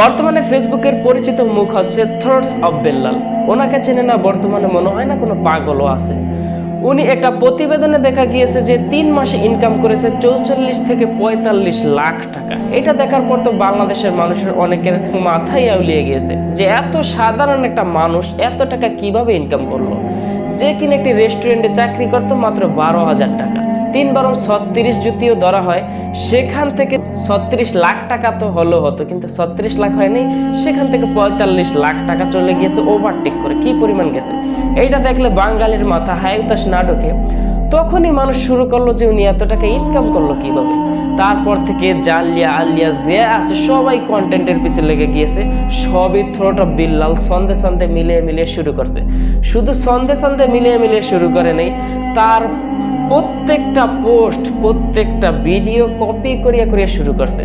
বর্তমানে ফেসবুকের পরিচিত মুখ হচ্ছে থ্রোটস অফ বেল্লাল। ওনাকে চেনে না বর্তমানে মনে হয় না কোনো পাগলও আছে। উনি একটা প্রতিবেদনে দেখা গিয়েছে যে 3 মাসে ইনকাম করেছে 44 থেকে 45 লাখ টাকা। এটা দেখার পর তো বাংলাদেশের মানুষের অনেকের মাথায় আউলিয়ে গিয়েছে যে এত সাধারণ একটা মানুষ এত টাকা কিভাবে ইনকাম করলো। যে কিনা একটি রেস্টুরেন্টে চাকরি করতো মাত্র 12,000 টাকা, 3-36 যদিও ধরা হয়, সেখান থেকে 36 লাখ টাকা তো হতো, কিন্তু 36 লাখ হয়নি, সেখান থেকে 45 লাখ টাকা চলে গিয়েছে ওভারটেক করে। কি পরিমাণ গেছে এইটা দেখলে বাঙালির মাথা হায়তাস না ঢোকে। তখনই মানুষ শুরু করলো যে উনি এত টাকা ইনকাম করলো কিভাবে। তারপর থেকে জালিয়া আলিয়া যে আছে সবাই কন্টেন্টের পিছে লেগে গিয়েছে। সবই থ্রোট অফ বিল্লাল সন্ধে সন্ধে মিলিয়ে মিলিয়ে শুরু করছে। শুধু সন্ধে সন্ধে মিলিয়ে মিলিয়ে শুরু করে নেই, তার প্রত্যেকটা পোস্ট প্রত্যেকটা ভিডিও কপি করিয়া করিয়া শুরু করছে।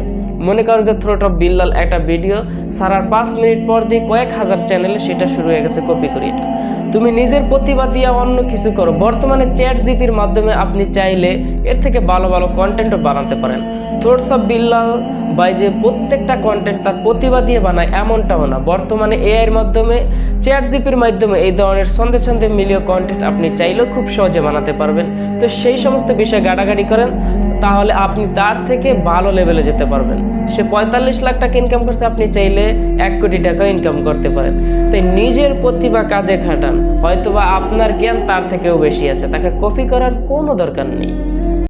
মনে করেন যে থ্রোট অফ বিল্লাল একটা ভিডিও সারার 5 মিনিট পর দিয়ে কয়েক হাজার চ্যানেলে সেটা শুরু হয়ে গেছে কপি করিয়ে। তুমি নিজের প্রতিভা দিয়ে অন্য কিছু করো। বর্তমানে চ্যাট জিপির মাধ্যমে আপনি চাইলে এর থেকে ভালো ভালো কন্টেন্টও বানাতে পারেন। থ্রোটস অফ বিল্লাল ভাই যে প্রত্যেকটা কন্টেন্ট তার প্রতিভা দিয়ে বানায় এমনটাও না। বর্তমানে এআই এর মাধ্যমে চ্যাট জিপির মাধ্যমে এই ধরনের সন্ধে সন্ধে মিলিয়ে কন্টেন্ট আপনি চাইলেও খুব সহজে বানাতে পারবেন। তো সেই সমস্ত বিষয়ে গাড়াগাড়ি করেন, তাহলে আপনি তার থেকে ভালো লেভেলে যেতে পারবেন। সে 45 লাখ টাকা ইনকাম করছে, আপনি চাইলে 1 কোটি টাকা ইনকাম করতে পারেন। তাই নিজের প্রতিভা কাজে খাটান, হয়তোবা আপনার জ্ঞান তার থেকেও বেশি আছে, তাকে কপি করার কোনো দরকার নেই।